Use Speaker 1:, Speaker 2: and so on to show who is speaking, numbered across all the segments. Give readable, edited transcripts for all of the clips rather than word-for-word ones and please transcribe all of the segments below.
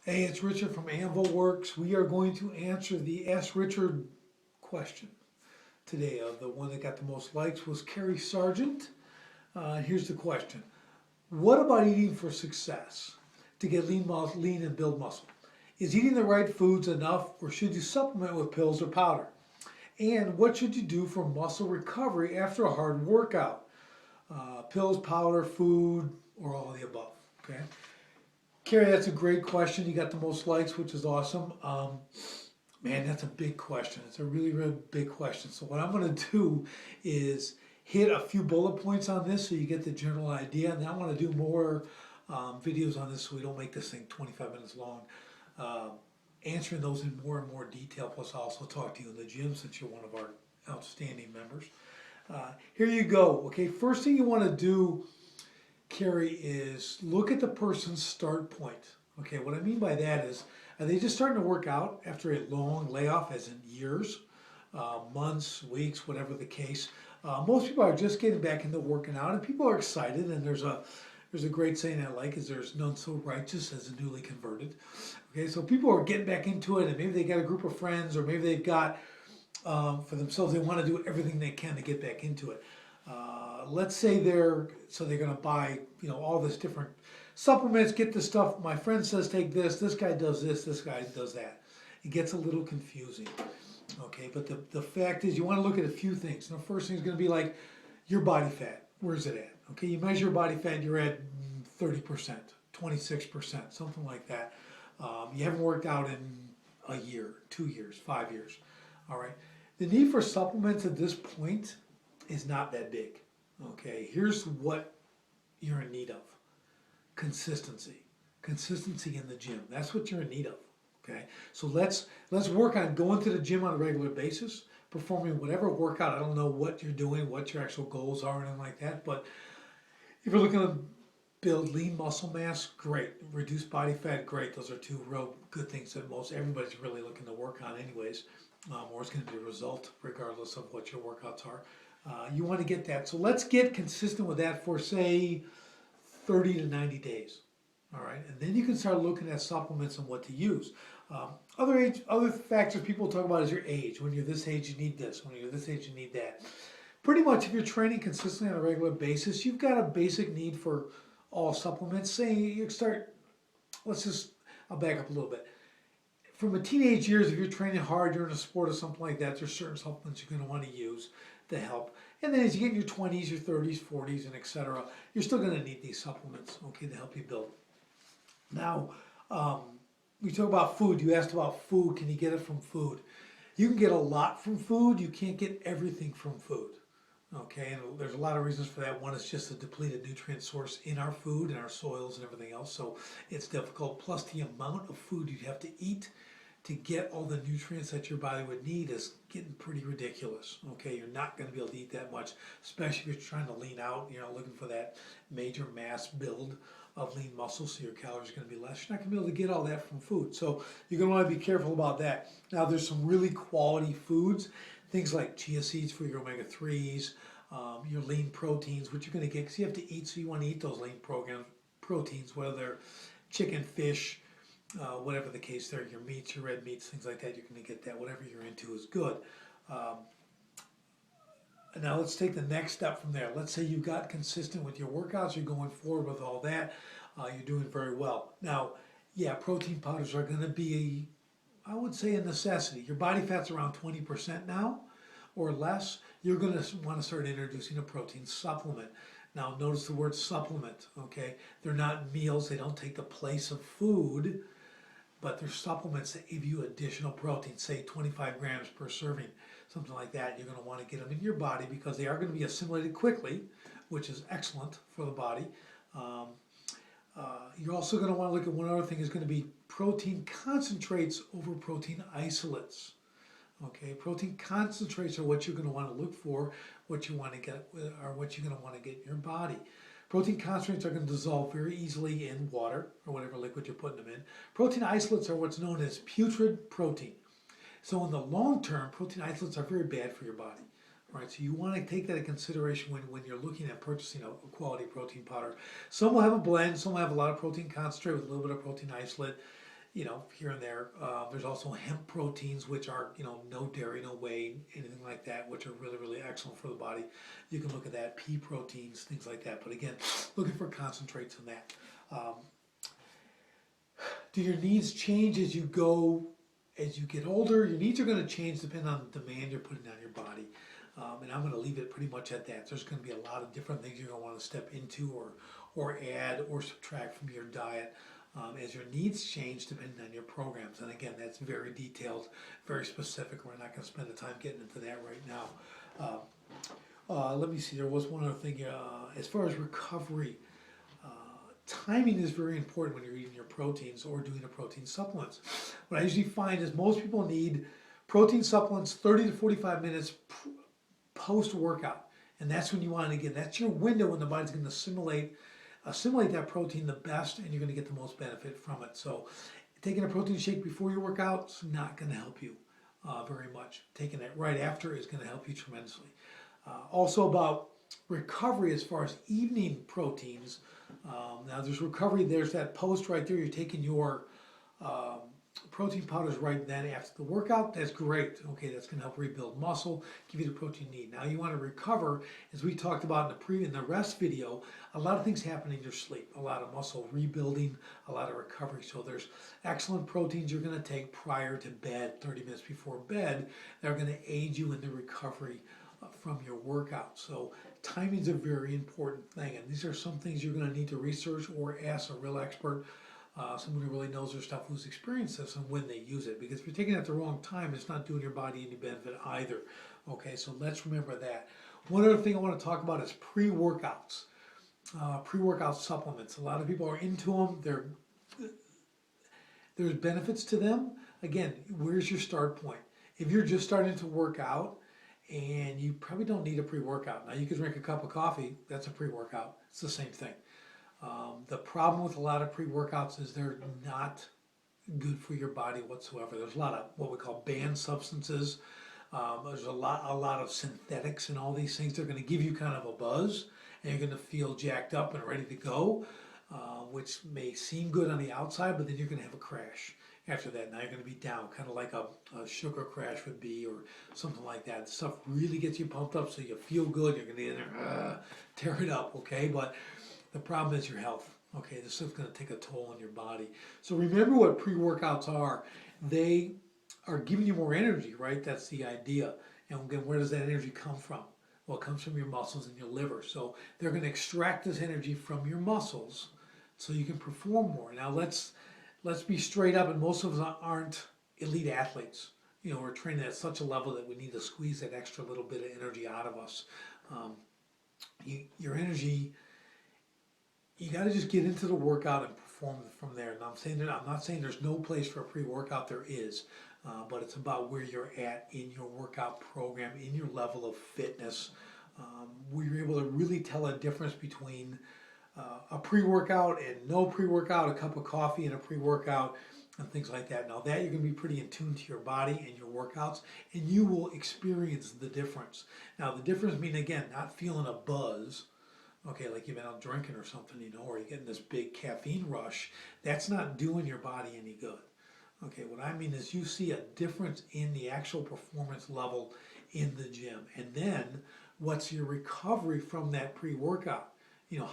Speaker 1: Hey, it's Richard from Anvil Works. We are going to answer the Ask Richard question today. The one that got the most likes was Carrie Sargent. Here's the question: what about eating for success to get lean and build muscle? Is eating the right foods enough, or should you supplement with pills or powder? And what should you do for muscle recovery after a hard workout? Pills, powder, food, or all of the above? Okay. Carrie, that's a great question. You got the most likes, which is awesome. Man, that's a big question. It's a really, really big question. So what I'm going to do is hit a few bullet points on this so you get the general idea. And then I want to do more videos on this so we don't make this thing 25 minutes long. Um, Answering those in more and more detail. Plus, I'll also talk to you in the gym since you're one of our outstanding members. Here you go. Okay, first thing you want to do, Carrie, is look at the person's start point. Okay, what I mean by that is, are they just starting to work out after a long layoff, as in years, months, weeks, whatever the case? Most people are just getting back into working out, and people are excited. And there's a great saying I like: is there's none so righteous as the newly converted. Okay, so people are getting back into it, and maybe they got a group of friends, or maybe they've got for themselves. They want to do everything they can to get back into it. Let's say they're going to buy all this different supplements, get the stuff. My friend says take this. This guy does this. This guy does that. It gets a little confusing. Okay, but the fact is, you want to look at a few things. The first thing is going to be like your body fat. Where's it at? Okay, you measure your body fat, you're at 30%, 26%, something like that. You haven't worked out in a year, 2 years, 5 years. All right. The need for supplements at this point is not that big. Okay. Here's what you're in need of: consistency. Consistency in the gym. That's what you're in need of. Okay. So let's work on going to the gym on a regular basis, performing whatever workout. I don't know what you're doing, what your actual goals are, or anything like that. But if you're looking to build lean muscle mass, great. Reduce body fat, great. Those are two real good things that most everybody's really looking to work on, anyways. Or it's going to be a result, regardless of what your workouts are. You want to get that. So let's get consistent with that for, say, 30 to 90 days. All right, and then you can start looking at supplements and what to use. Other factors people talk about is your age. When you're this age, you need this. When you're this age, you need that. Pretty much, if you're training consistently on a regular basis, you've got a basic need for all supplements. Say you start, I'll back up a little bit. From a teenage years, if you're training hard, you're in a sport or something like that, there's certain supplements you're going to want to use to help. And then as you get in your 20s, your 30s, 40s, and etc., you're still going to need these supplements, okay, to help you build. Now, we talk about food. You asked about food. Can you get it from food? You can get a lot from food. You can't get everything from food. Okay, and there's a lot of reasons for that. One is just a depleted nutrient source in our food and our soils and everything else, so it's difficult. Plus, the amount of food you'd have to eat to get all the nutrients that your body would need is getting pretty ridiculous. Okay, you're not going to be able to eat that much, especially if you're trying to lean out. You're not looking for that major mass build of lean muscle, so your calories are going to be less. You're not going to be able to get all that from food, so you're going to want to be careful about that. Now, there's some really quality foods, things like chia seeds for your omega-3s, your lean proteins, which you're going to get because you have to eat, so you want to eat those lean proteins, whether they're chicken, fish, whatever the case there, your meats, your red meats, things like that, you're going to get that. Whatever you're into is good. Um, Now let's take the next step from there. Let's say you've got consistent with your workouts, you're going forward with all that, you're doing very well. Now, yeah, protein powders are going to be, I would say, a necessity. Your body fat's around 20% now or less. You're going to want to start introducing a protein supplement. Now, notice the word supplement, okay? They're not meals, they don't take the place of food, but they're supplements that give you additional protein, say 25 grams per serving, something like that. You're going to want to get them in your body because they are going to be assimilated quickly, which is excellent for the body. Um, you're also going to want to look at one other thing is going to be protein concentrates over protein isolates. Okay, protein concentrates are what you're going to want to look for, what you want to get, or what you're going to want to get in your body. Protein concentrates are going to dissolve very easily in water or whatever liquid you're putting them in. Protein isolates are what's known as putrid protein. So in the long term, protein isolates are very bad for your body. Right, so you want to take that into consideration when you're looking at purchasing a quality protein powder. Some will have a blend, some will have a lot of protein concentrate with a little bit of protein isolate. here and there. There's also hemp proteins, which are, no dairy, no whey, anything like that, which are really, really excellent for the body. You can look at that, pea proteins, things like that. But again, looking for concentrates on that. Do your needs change as you get older? Your needs are going to change depending on the demand you're putting on your body. And I'm going to leave it pretty much at that. There's going to be a lot of different things you're going to want to step into or add or subtract from your diet as your needs change depending on your programs. And again, that's very detailed, very specific. We're not going to spend the time getting into that right now. Let me see, there was one other thing. As far as recovery, timing is very important when you're eating your proteins or doing a protein supplements. What I usually find is most people need protein supplements 30 to 45 minutes post-workout. And that's when you want to get, that's your window when the body's going to assimilate that protein the best, and you're going to get the most benefit from it. So taking a protein shake before you work out is not going to help you very much. Taking it right after is going to help you tremendously. Also about recovery as far as evening proteins. Now there's recovery, there's that post right there. You're taking your protein powders right then after the workout. That's great. Okay, that's going to help rebuild muscle, give you the protein you need. Now you want to recover, as we talked about in the rest video. A lot of things happen in your sleep. A lot of muscle rebuilding, a lot of recovery. So there's excellent proteins you're going to take prior to bed, 30 minutes before bed, that are going to aid you in the recovery from your workout. So timing is a very important thing, and these are some things you're going to need to research or ask a real expert, someone who really knows their stuff, who's experienced this, and when they use it. Because if you're taking it at the wrong time, it's not doing your body any benefit either. Okay, so let's remember that. One other thing I want to talk about is pre-workouts. Pre-workout supplements. A lot of people are into them. There's benefits to them. Again, where's your start point? If you're just starting to work out, and you probably don't need a pre-workout. Now you can drink a cup of coffee, that's a pre-workout. It's the same thing. The problem with a lot of pre-workouts is they're not good for your body whatsoever. There's a lot of what we call banned substances. There's a lot of synthetics and all these things. They're going to give you kind of a buzz, and you're going to feel jacked up and ready to go, which may seem good on the outside, but then you're going to have a crash. After that, now you're going to be down, kind of like a sugar crash would be, or something like that. Stuff really gets you pumped up, so you feel good. You're going to get in there, tear it up, okay? But the problem is your health, okay? This stuff's going to take a toll on your body. So remember what pre-workouts are. They are giving you more energy, right? That's the idea. And again, where does that energy come from? Well, it comes from your muscles and your liver. So they're going to extract this energy from your muscles so you can perform more. Now let's be straight up, and most of us aren't elite athletes. We're training at such a level that we need to squeeze that extra little bit of energy out of us. Your energy, you got to just get into the workout and perform from there. And I'm not saying there's no place for a pre-workout. There is, but it's about where you're at in your workout program, in your level of fitness, where you're able to really tell a difference between a pre-workout and no pre-workout, a cup of coffee and a pre-workout, and things like that. Now that you're going to be pretty in tune to your body and your workouts, and you will experience the difference. Now the difference means, again, not feeling a buzz, okay, like you've been out drinking or something, or you're getting this big caffeine rush. That's not doing your body any good. Okay, what I mean is you see a difference in the actual performance level in the gym. And then what's your recovery from that pre-workout?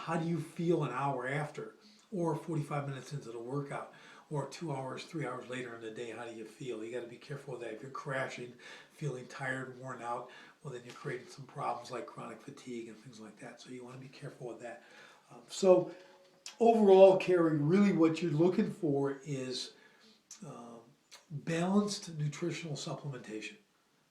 Speaker 1: How do you feel an hour after, or 45 minutes into the workout, or 2 hours, 3 hours later in the day? How do you feel? You got to be careful with that. If you're crashing, feeling tired, worn out, well, then you're creating some problems like chronic fatigue and things like that. So you want to be careful with that. So overall, Carrie, really what you're looking for is balanced nutritional supplementation.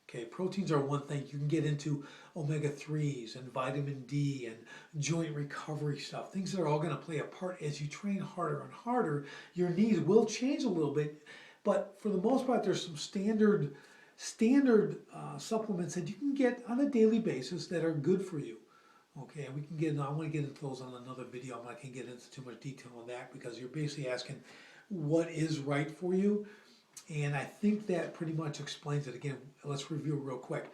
Speaker 1: Okay, proteins are one thing. You can get into omega-3s and vitamin D and joint recovery stuff, things that are all going to play a part as you train harder and harder. Your needs will change a little bit, but for the most part, there's some standard supplements that you can get on a daily basis that are good for you. Okay, and we can get. I want to get into those on another video. I'm not going to get into too much detail on that because you're basically asking what is right for you. And I think that pretty much explains it. Again, let's review real quick.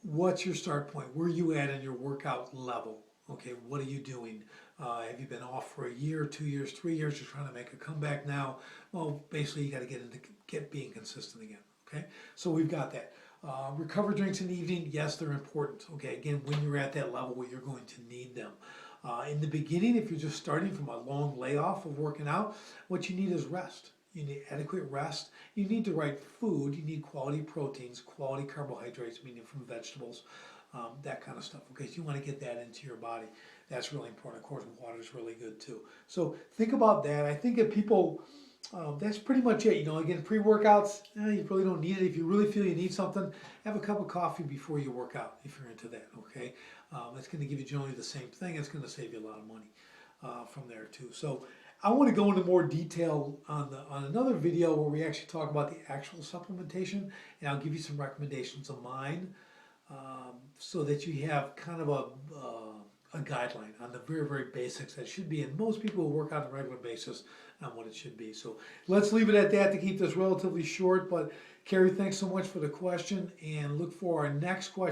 Speaker 1: What's your start point? Where are you at in your workout level? Okay, what are you doing? Have you been off for a year, 2 years, 3 years? You're trying to make a comeback now. Well, basically, you got to get being consistent again. Okay, so we've got that. Recover drinks in the evening. Yes, they're important. Okay, again, when you're at that level where you're going to need them. In the beginning, if you're just starting from a long layoff of working out, what you need is rest. You need adequate rest. You need the right food. You need quality proteins, quality carbohydrates, meaning from vegetables, that kind of stuff. Okay, so you want to get that into your body. That's really important. Of course, water is really good too. So think about that. I think if people, that's pretty much it. Again, pre-workouts, you really don't need it. If you really feel you need something, have a cup of coffee before you work out, if you're into that, okay? That's going to give you generally the same thing. It's going to save you a lot of money from there too. So I want to go into more detail on another video where we actually talk about the actual supplementation, and I'll give you some recommendations of mine, so that you have kind of a guideline on the very, very basics that should be, and most people will work on a regular basis on what it should be. So let's leave it at that to keep this relatively short. But Carrie, thanks so much for the question, and look for our next question.